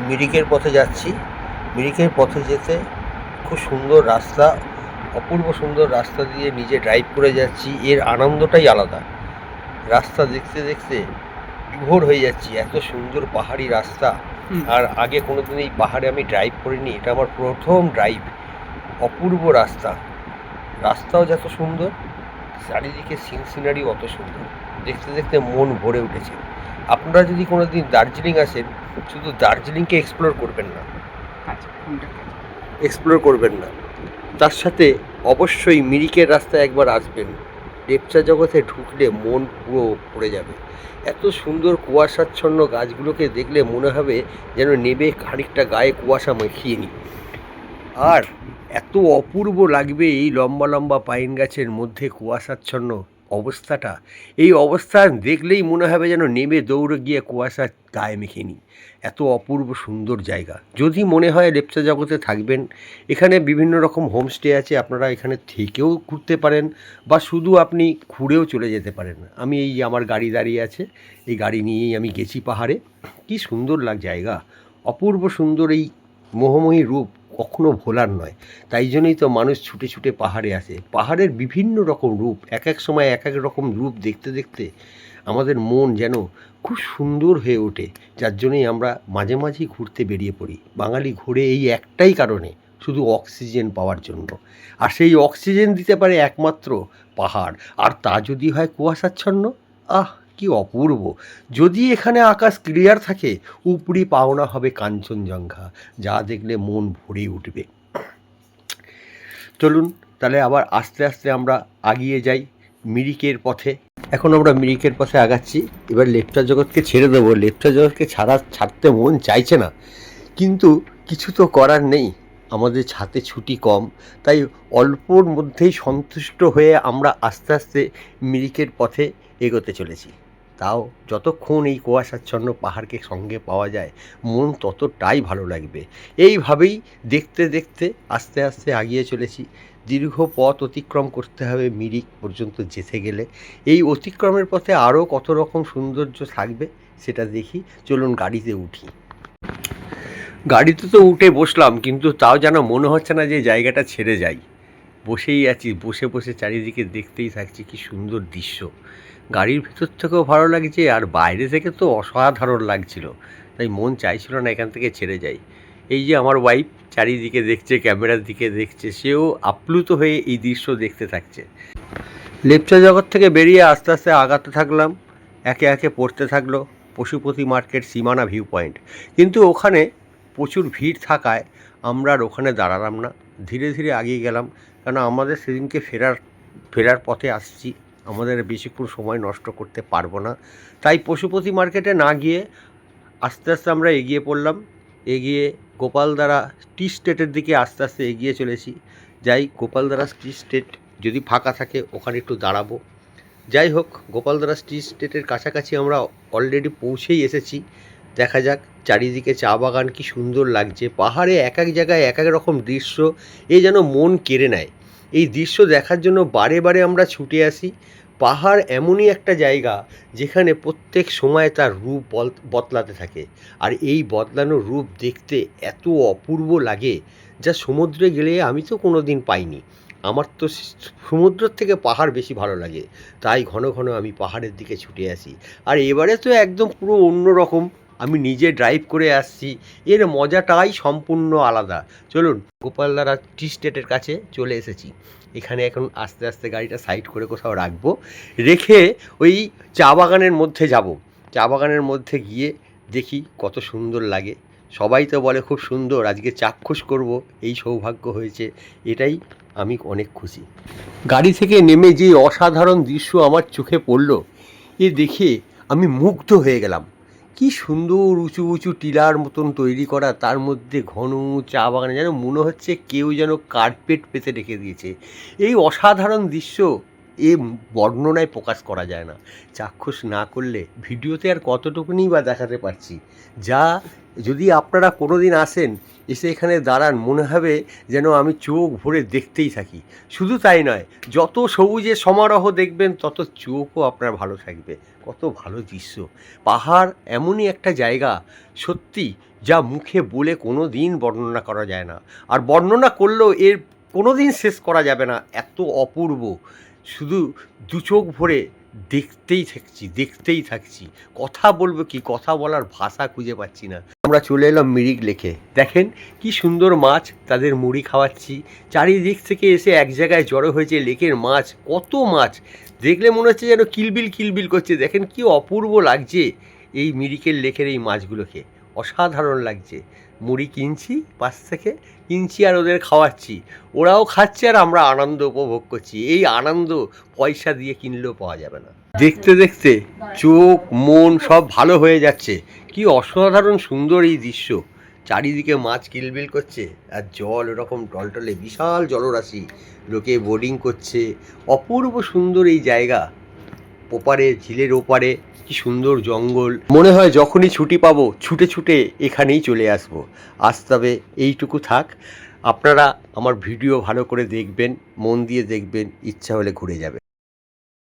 মিরিকের পথে যাচ্ছি। মিরিকের পথে যেতে খুব সুন্দর রাস্তা, অপূর্ব সুন্দর রাস্তা দিয়ে নিজে ড্রাইভ করে যাচ্ছি। এর আনন্দটাই আলাদা। রাস্তা দেখতে দেখতে বিভোর হয়ে যাচ্ছি, এত সুন্দর পাহাড়ি রাস্তা। আর আগে কোনোদিন এই পাহাড়ে আমি ড্রাইভ করিনি, এটা আমার প্রথম ড্রাইভ। অপূর্ব রাস্তা, রাস্তাও যত সুন্দর, চারিদিকে সিনারি অত সুন্দর। দেখতে দেখতে মন ভরে উঠেছে। আপনারা যদি কোনোদিন দার্জিলিং আসেন, শুধু দার্জিলিংকে এক্সপ্লোর করবেন না, তার সাথে অবশ্যই মিরিকের রাস্তায় একবার আসবেন। লেপচা জগতে ঢুকলে মন পুরো পড়ে যাবে। এত সুন্দর কুয়াশাচ্ছন্ন গাছগুলোকে দেখলে মনে হবে যেন নেবে খানিকটা গায়ে কুয়াশা মাখিয়ে নিই। আর এত অপূর্ব লাগবে এই লম্বা লম্বা পাইন গাছের মধ্যে কুয়াশাচ্ছন্ন অবস্থাটা। এই অবস্থা দেখলেই মনে হবে যেন নেমে দৌড়ে গিয়ে কুয়াশা গায়ে মেখে নিই। এত অপূর্ব সুন্দর জায়গা। যদি মনে হয় লেপচা জগতে থাকবেন, এখানে বিভিন্ন রকম হোমস্টে আছে, আপনারা এখানে থেকেও ঘুরতে পারেন বা শুধু আপনি ঘুরেও চলে যেতে পারেন। আমি এই আমার গাড়ি দাঁড়িয়ে আছে, এই গাড়ি নিয়েই আমি গেছি পাহাড়ে। কি সুন্দর জায়গা, অপূর্ব সুন্দর এই মোহময়ী রূপ কখনো ভোলার নয়। তাই জন্যই তো মানুষ ছুটে ছুটে পাহাড়ে আসে। পাহাড়ের বিভিন্ন রকম রূপ, এক এক সময় এক এক রকম রূপ দেখতে দেখতে আমাদের মন যেন খুব সুন্দর হয়ে ওঠে। যার জন্যই আমরা মাঝে মাঝেই ঘুরতে বেরিয়ে পড়ি। বাঙালি ঘুরে এই একটাই কারণে, শুধু অক্সিজেন পাওয়ার জন্য। আর সেই অক্সিজেন দিতে পারে একমাত্র পাহাড়, আর তা যদি হয় কুয়াশাচ্ছন্ন, আহ কি অপূর্ব! যদি এখানে আকাশ ক্লিয়ার থাকে, উপরি পাওনা হবে কাঞ্চনজঙ্ঘা, যা দেখলে মন ভরে উঠবে। চলুন তাহলে আবার আস্তে আস্তে আমরা আগিয়ে যাই মিরিকের পথে। এখন আমরা মিরিকের পথে আগাচ্ছি। এবার লেপচা জগৎকে ছেড়ে দেবো। লেপচা জগৎকে ছাড়তে মন চাইছে না, কিন্তু কিছু তো করার নেই। আমাদের হাতে ছুটি কম, তাই অল্পর মধ্যেই সন্তুষ্ট হয়ে আমরা আস্তে আস্তে মিরিকের পথে এগোতে চলেছি। তাও যতক্ষণ এই কুয়াশাচ্ছন্ন পাহাড়কে সঙ্গে পাওয়া যায়, মন ততটাই ভালো লাগবে। এইভাবেই দেখতে দেখতে আস্তে আস্তে এগিয়ে চলেছি। দীর্ঘ পথ অতিক্রম করতে হবে মিরিক পর্যন্ত যেতে গেলে। এই অতিক্রমের পথে আরও কত রকম সৌন্দর্য থাকবে সেটা দেখি। চলুন গাড়িতে উঠি। গাড়িতে তো উঠে বসলাম, কিন্তু তাও যেন মনে হচ্ছে না যে জায়গাটা ছেড়ে যাই। বসেই আছি, বসে বসে চারিদিকে দেখতেই থাকছি, কি সুন্দর দৃশ্য। গাড়ির ভিতর থেকেও ভালো লাগছে, আর বাইরে থেকে তো অসাধারণ লাগছিল। তাই মন চাইছিল না এখান থেকে ছেড়ে যাই। এই যে আমার ওয়াইফ চারিদিকে দেখছে, ক্যামেরার দিকে দেখছে, সেও আপ্লুত হয়ে এই দৃশ্য দেখতে থাকছে। লেপচা জগৎ থেকে বেরিয়ে আস্তে আস্তে আগাতে থাকলাম। একে একে পড়তে থাকলো পশুপতি মার্কেট, সীমানা ভিউ পয়েন্ট। কিন্তু ওখানে প্রচুর ভিড় থাকায় আমরা আর ওখানে দাঁড়ালাম না, ধীরে ধীরে এগিয়ে গেলাম। কেন আমাদের সেদিনকে ফেরার পথে আসছি, আমাদের বেশিক্ষণ সময় নষ্ট করতে পারবো না। তাই পশুপতি মার্কেটে না গিয়ে আস্তে আস্তে আমরা এগিয়ে পড়লাম। এগিয়ে গোপালদারা টি স্টেটের দিকে আস্তে আস্তে এগিয়ে চলেছি। যাই গোপালদারা টি স্টেট যদি ফাঁকা থাকে ওখানে একটু দাঁড়াবো। যাই হোক, গোপালদারা টি স্টেটের কাছাকাছি আমরা অলরেডি পৌঁছেই এসেছি। দেখা যাক চারিদিকে চা বাগান, কি সুন্দর লাগছে। পাহাড়ে এক এক জায়গায় এক এক রকম দৃশ্য, এ যেন মন কেড়ে নেয়। এই দৃশ্য দেখার জন্য বারে বারে আমরা ছুটে আসি। পাহাড় এমনই একটা জায়গা যেখানে প্রত্যেক সময় তার রূপ বদলাতে থাকে, আর এই বদলানো রূপ দেখতে এত অপূর্ব লাগে, যা সমুদ্রে গেলে আমি তো কোনো দিন পাইনি। আমার তো সমুদ্রের থেকে পাহাড় বেশি ভালো লাগে, তাই ঘন ঘন আমি পাহাড়ের দিকে ছুটে আসি। আর এবারে তো একদম পুরো অন্য রকম, আমি নিজে ড্রাইভ করে আসছি, এর মজাটাই সম্পূর্ণ আলাদা। চলুন, গোপালদারা টি স্টেটের কাছে চলে এসেছি। এখানে এখন আস্তে আস্তে গাড়িটা সাইড করে কোথাও রাখবো, রেখে ওই চা বাগানের মধ্যে যাব। চা বাগানের মধ্যে গিয়ে দেখি কত সুন্দর লাগে। সবাই তো বলে খুব সুন্দর, আজকে চাক্ষুষ করব, এই সৌভাগ্য হয়েছে, এটাই আমি অনেক খুশি। গাড়ি থেকে নেমে যে অসাধারণ দৃশ্য আমার চোখে পড়ল, এ দেখে আমি মুগ্ধ হয়ে গেলাম। কি সুন্দর উঁচু উঁচু টিলার মতন তৈরি করা, তার মধ্যে ঘন চা বাগানে যেন মনে হচ্ছে কেউ যেন কার্পেট পেতে রেখে দিয়েছে। এই অসাধারণ দৃশ্য এ বর্ণনায় প্রকাশ করা যায় না। চাক্ষুষ না করলে ভিডিওতে আর কতটুকুনি বা দেখাতে পারছি। যা যদি আপনারা কোনো দিন আসেন, এসে এখানে দাঁড়ান, মনে হবে যেন আমি চোখ ভরে দেখতেই থাকি। শুধু তাই নয়, যত সবুজের সমারোহ দেখবেন তত চোখও আপনার ভালো থাকবে। কত ভালো দৃশ্য! পাহাড় এমনই একটা জায়গা, সত্যি যা মুখে বলে কোনো দিন বর্ণনা করা যায় না, আর বর্ণনা করলেও এর কোনো দিন শেষ করা যাবে না। এত অপূর্ব, শুধু দু চোখ ভরে দেখতেই থাকছি। কথা বলবো কি, কথা বলার ভাষা খুঁজে পাচ্ছি না। আমরা চলে এলাম মিরিক লেকে। দেখেন কি সুন্দর মাছ, তাদের মুড়ি খাওয়াচ্ছি। চারিদিক থেকে এসে এক জায়গায় জড়ো হয়েছে লেকের মাছ, কত মাছ দেখলে মনে হচ্ছে যেন কিলবিল করছে। দেখেন কি অপূর্ব লাগছে এই মিরিকের লেকের এই মাছগুলোকে, অসাধারণ লাগছে। মুড়ি কিনছি পাশ থেকে, কিনছি আর ওদের খাওয়াচ্ছি, ওরাও খাচ্ছে আর আমরা আনন্দ উপভোগ করছি। এই আনন্দ পয়সা দিয়ে কিনলেও পাওয়া যাবে না। দেখতে দেখতে চোখ মন সব ভালো হয়ে যাচ্ছে। কি অসাধারণ সুন্দর এই দৃশ্য, চারিদিকে মাছ কিলবিল করছে আর জল এরকম টলটলে, বিশাল জলরাশি, লোকে বোটিং করছে। অপূর্ব সুন্দর এই জায়গা, ওপারে ঝিলের ওপারে কি সুন্দর জঙ্গল। মনে হয় যখনই ছুটি পাবো ছুটে এখানেই চলে আসবো। আজ তবে এইটুকু থাক। আপনারা আমার ভিডিও ভালো করে দেখবেন, মন দিয়ে দেখবেন, ইচ্ছা হলে ঘুরে যাবেন।